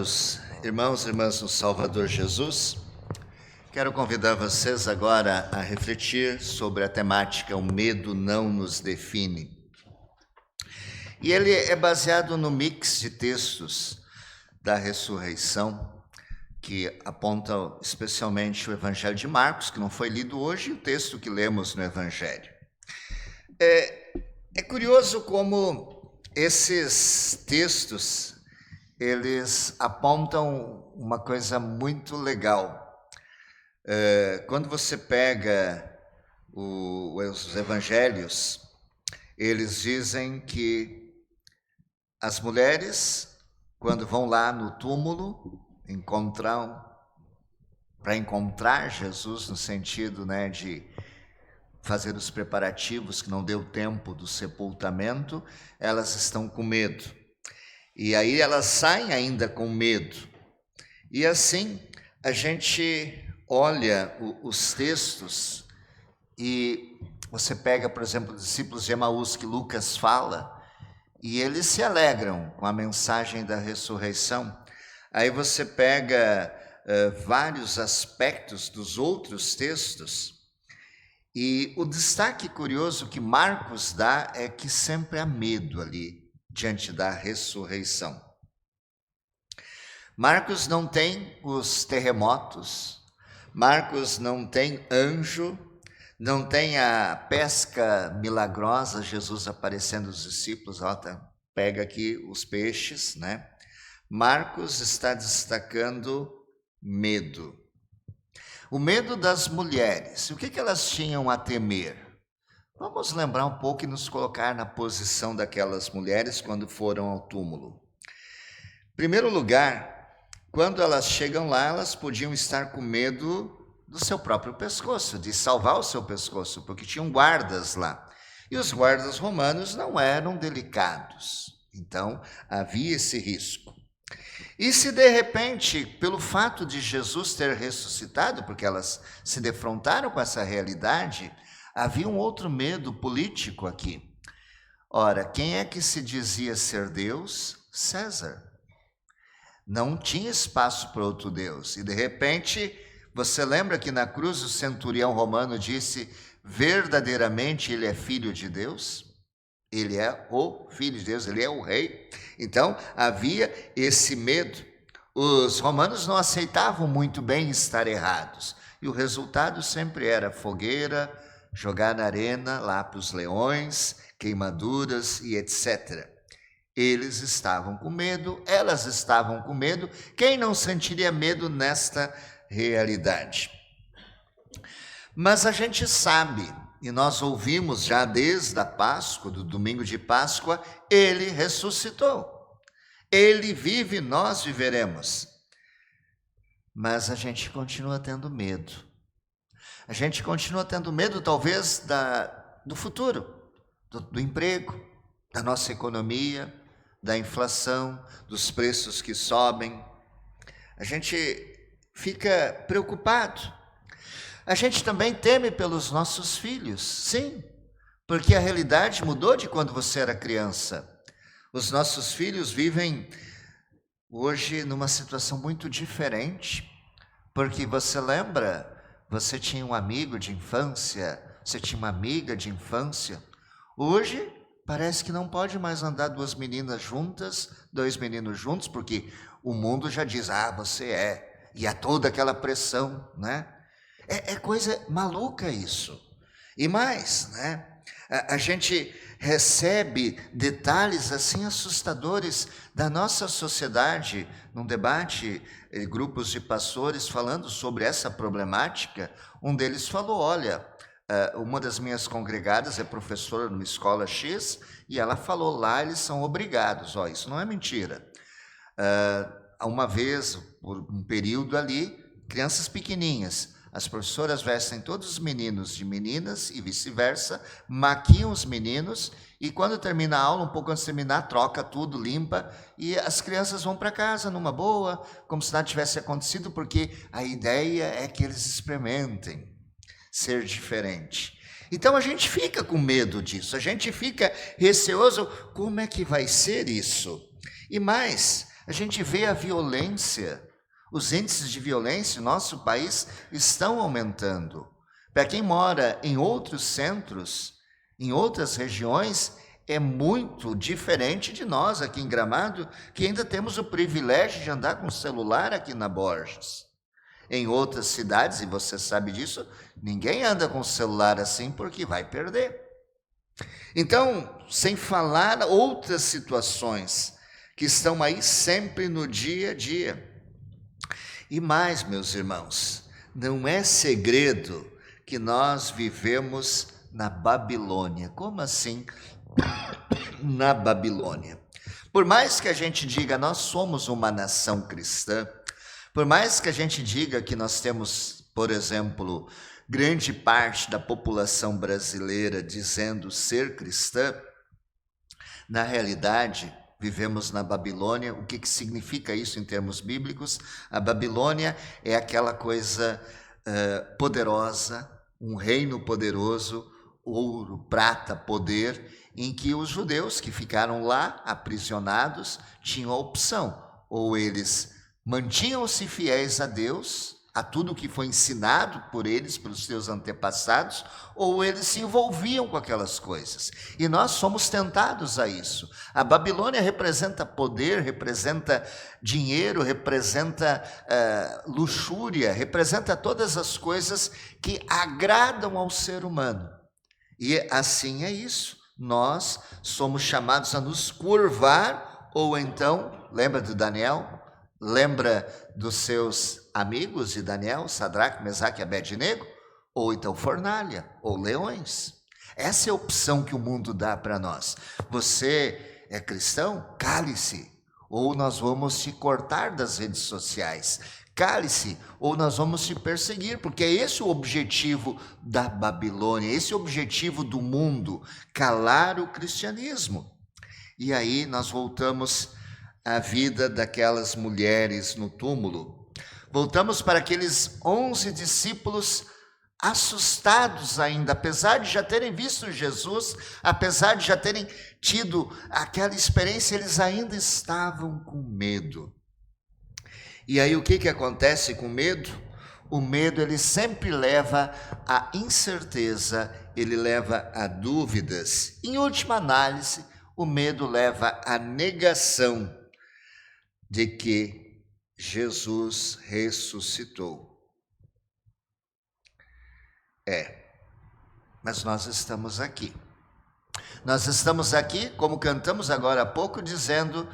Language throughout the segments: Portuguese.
Amados irmãos e irmãs no Salvador Jesus, quero convidar vocês agora a refletir sobre a temática "O medo não nos define". E ele é baseado no mix de textos da ressurreição, que apontam especialmente o Evangelho de Marcos, que não foi lido hoje, e o texto que lemos no Evangelho. É curioso como esses textos eles apontam uma coisa muito legal. Quando você pega os evangelhos, eles dizem que as mulheres, quando vão lá no túmulo, para encontrar Jesus, no sentido, de fazer os preparativos, que não deu tempo do sepultamento, elas estão com medo. E aí elas saem ainda com medo. E assim a gente olha os textos e você pega, por exemplo, os discípulos de Emaús que Lucas fala, e eles se alegram com a mensagem da ressurreição. Aí você pega vários aspectos dos outros textos, e o destaque curioso que Marcos dá é que sempre há medo ali, diante da ressurreição. Marcos não tem os terremotos, Marcos não tem anjo, não tem a pesca milagrosa, Jesus aparecendo aos discípulos, pega aqui os peixes, Marcos está destacando medo. O medo das mulheres. O que elas tinham a temer? Vamos lembrar um pouco e nos colocar na posição daquelas mulheres quando foram ao túmulo. Em primeiro lugar, quando elas chegam lá, elas podiam estar com medo do seu próprio pescoço, de salvar o seu pescoço, porque tinham guardas lá. E os guardas romanos não eram delicados, então havia esse risco. E se de repente, pelo fato de Jesus ter ressuscitado, porque elas se defrontaram com essa realidade, havia um outro medo político aqui. Ora, quem é que se dizia ser Deus? César. Não tinha espaço para outro Deus. E de repente, você lembra que na cruz o centurião romano disse: verdadeiramente ele é filho de Deus? Ele é o filho de Deus, ele é o rei. Então, havia esse medo. Os romanos não aceitavam muito bem estar errados. E o resultado sempre era fogueira, jogar na arena lá para os leões, queimaduras e etc. Eles estavam com medo, elas estavam com medo. Quem não sentiria medo nesta realidade? Mas a gente sabe, e nós ouvimos já desde a Páscoa, do domingo de Páscoa, ele ressuscitou. Ele vive, nós viveremos. Mas a gente continua tendo medo. A gente continua tendo medo, talvez, do futuro, do emprego, da nossa economia, da inflação, dos preços que sobem. A gente fica preocupado. A gente também teme pelos nossos filhos, sim, porque a realidade mudou de quando você era criança. Os nossos filhos vivem hoje numa situação muito diferente, porque você lembra, você tinha um amigo de infância, você tinha uma amiga de infância. Hoje, parece que não pode mais andar duas meninas juntas, dois meninos juntos, porque o mundo já diz, você é, e há toda aquela pressão, É coisa maluca isso. E mais, a gente recebe detalhes assim assustadores da nossa sociedade, num debate, grupos de pastores falando sobre essa problemática. Um deles falou, olha, uma das minhas congregadas é professora numa escola X, e ela falou, lá eles são obrigados, isso não é mentira. Uma vez, por um período ali, crianças pequeninhas, as professoras vestem todos os meninos de meninas e vice-versa, maquiam os meninos e quando termina a aula, um pouco antes de terminar, troca tudo, limpa e as crianças vão para casa numa boa, como se nada tivesse acontecido, porque a ideia é que eles experimentem ser diferente. Então a gente fica com medo disso, a gente fica receoso, como é que vai ser isso? E mais, A gente vê a violência, os índices de violência no nosso país estão aumentando. Para quem mora em outros centros, em outras regiões, é muito diferente de nós aqui em Gramado, que ainda temos o privilégio de andar com celular aqui na Borges. Em outras cidades, e você sabe disso, ninguém anda com celular assim porque vai perder. Então, sem falar outras situações que estão aí sempre no dia a dia. E mais, meus irmãos, não é segredo que nós vivemos na Babilônia. Como assim na Babilônia? Por mais que a gente diga nós somos uma nação cristã, por mais que a gente diga que nós temos, por exemplo, grande parte da população brasileira dizendo ser cristã, na realidade, vivemos na Babilônia. O que significa isso em termos bíblicos? A Babilônia é aquela coisa poderosa, um reino poderoso, ouro, prata, poder, em que os judeus que ficaram lá aprisionados tinham a opção, ou eles mantinham-se fiéis a Deus, a tudo que foi ensinado por eles, pelos seus antepassados, ou eles se envolviam com aquelas coisas. E nós somos tentados a isso. A Babilônia representa poder, representa dinheiro, representa luxúria, representa todas as coisas que agradam ao ser humano. E assim é isso. Nós somos chamados a nos curvar, ou então, lembra de Daniel? Lembra dos seus amigos de Daniel, Sadraque, Mesaque e Abednego? Ou então fornalha, ou leões. Essa é a opção que o mundo dá para nós. Você é cristão? Cale-se, ou nós vamos te cortar das redes sociais. Cale-se, ou nós vamos te perseguir, porque é esse o objetivo da Babilônia, esse é o objetivo do mundo, calar o cristianismo. E aí nós voltamos à vida daquelas mulheres no túmulo. Voltamos para aqueles 11 discípulos assustados ainda, apesar de já terem visto Jesus, apesar de já terem tido aquela experiência, eles ainda estavam com medo. E aí o que acontece com o medo? O medo, ele sempre leva à incerteza, ele leva a dúvidas. Em última análise, o medo leva à negação de que Jesus ressuscitou. Mas nós estamos aqui. Nós estamos aqui, como cantamos agora há pouco, dizendo,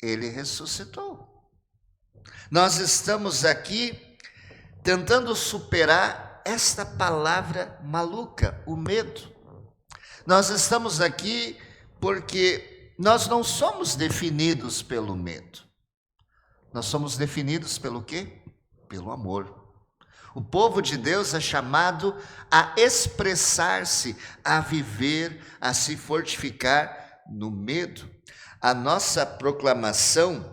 ele ressuscitou. Nós estamos aqui tentando superar esta palavra maluca, o medo. Nós estamos aqui porque nós não somos definidos pelo medo. Nós somos definidos pelo quê? Pelo amor. O povo de Deus é chamado a expressar-se, a viver, a se fortificar no medo. A nossa proclamação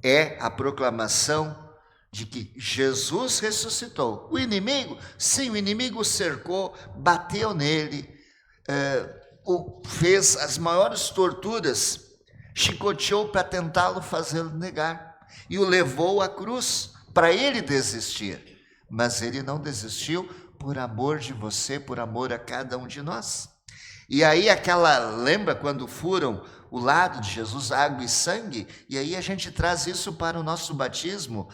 é a proclamação de que Jesus ressuscitou. O inimigo, sim, o inimigo o cercou, bateu nele, fez as maiores torturas, chicoteou para tentá-lo fazê-lo negar e o levou à cruz para ele desistir. Mas ele não desistiu por amor de você, por amor a cada um de nós. E aí lembra quando furam o lado de Jesus, água e sangue? E aí a gente traz isso para o nosso batismo,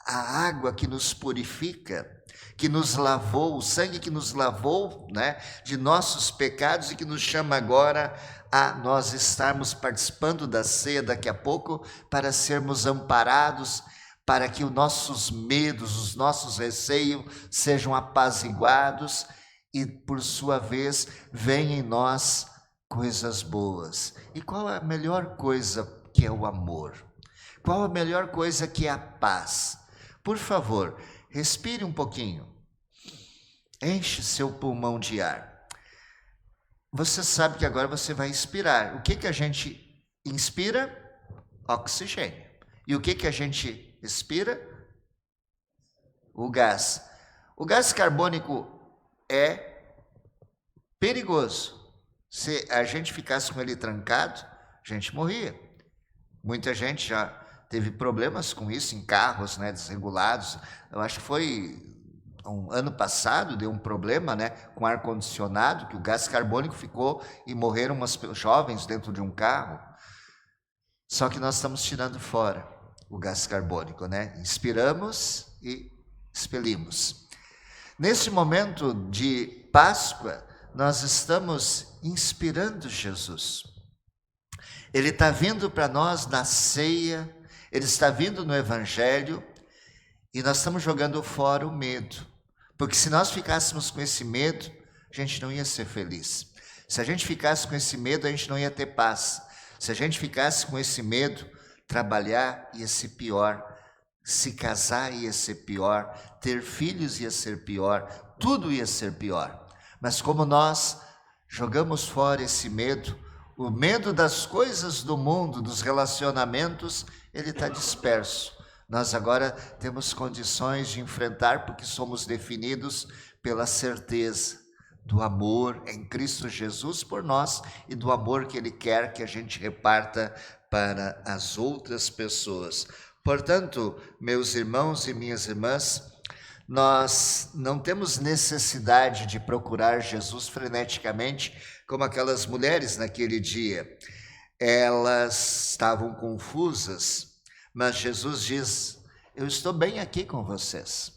a água que nos purifica, que nos lavou, o sangue que nos lavou, né, de nossos pecados e que nos chama agora a nós estarmos participando da ceia daqui a pouco para sermos amparados, para que os nossos medos, os nossos receios sejam apaziguados e, por sua vez, venham em nós coisas boas. E qual a melhor coisa que é o amor? Qual a melhor coisa que é a paz? Por favor, respire um pouquinho. Enche seu pulmão de ar. Você sabe que agora você vai expirar. O que a gente inspira? Oxigênio. E o que a gente expira? O gás. O gás carbônico é perigoso. Se a gente ficasse com ele trancado, a gente morria. Muita gente já teve problemas com isso em carros, né, desregulados. Eu acho que foi ano passado, deu um problema, né, com ar-condicionado, que o gás carbônico ficou e morreram umas jovens dentro de um carro. Só que nós estamos tirando fora o gás carbônico, né? Inspiramos e expelimos. Neste momento de Páscoa, nós estamos inspirando Jesus. Ele está vindo para nós na ceia, ele está vindo no Evangelho, e nós estamos jogando fora o medo. Porque se nós ficássemos com esse medo, a gente não ia ser feliz. Se a gente ficasse com esse medo, a gente não ia ter paz. Se a gente ficasse com esse medo, trabalhar ia ser pior, se casar ia ser pior, ter filhos ia ser pior, tudo ia ser pior. Mas como nós jogamos fora esse medo, o medo das coisas do mundo, dos relacionamentos, ele está disperso. Nós agora temos condições de enfrentar, porque somos definidos pela certeza do amor em Cristo Jesus por nós e do amor que Ele quer que a gente reparta para as outras pessoas. Portanto, meus irmãos e minhas irmãs, nós não temos necessidade de procurar Jesus freneticamente, como aquelas mulheres naquele dia. Elas estavam confusas, mas Jesus diz: eu estou bem aqui com vocês,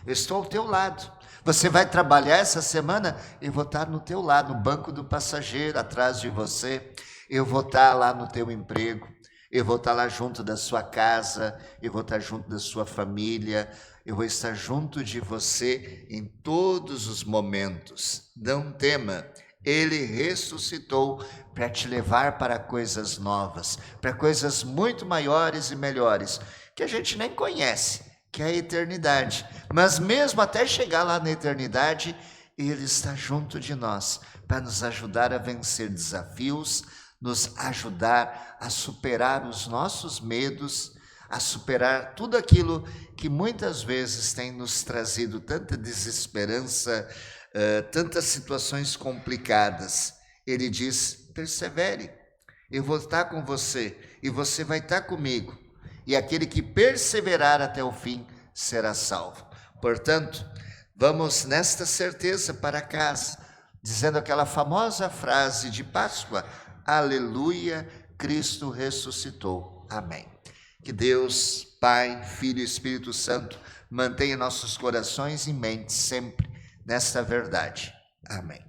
eu estou ao teu lado. Você vai trabalhar essa semana, eu vou estar no teu lado, no banco do passageiro, atrás de você. Eu vou estar lá no teu emprego, eu vou estar lá junto da sua casa, eu vou estar junto da sua família, eu vou estar junto de você em todos os momentos. Não tema, Ele ressuscitou para te levar para coisas novas, para coisas muito maiores e melhores, que a gente nem conhece, que é a eternidade. Mas mesmo até chegar lá na eternidade, Ele está junto de nós para nos ajudar a vencer desafios, nos ajudar a superar os nossos medos, a superar tudo aquilo que muitas vezes tem nos trazido tanta desesperança, tantas situações complicadas. Ele diz: persevere, eu vou estar com você e você vai estar comigo. E aquele que perseverar até o fim será salvo. Portanto, vamos nesta certeza para casa, dizendo aquela famosa frase de Páscoa: aleluia, Cristo ressuscitou. Amém. Que Deus, Pai, Filho e Espírito Santo mantenha nossos corações e mentes sempre nesta verdade. Amém.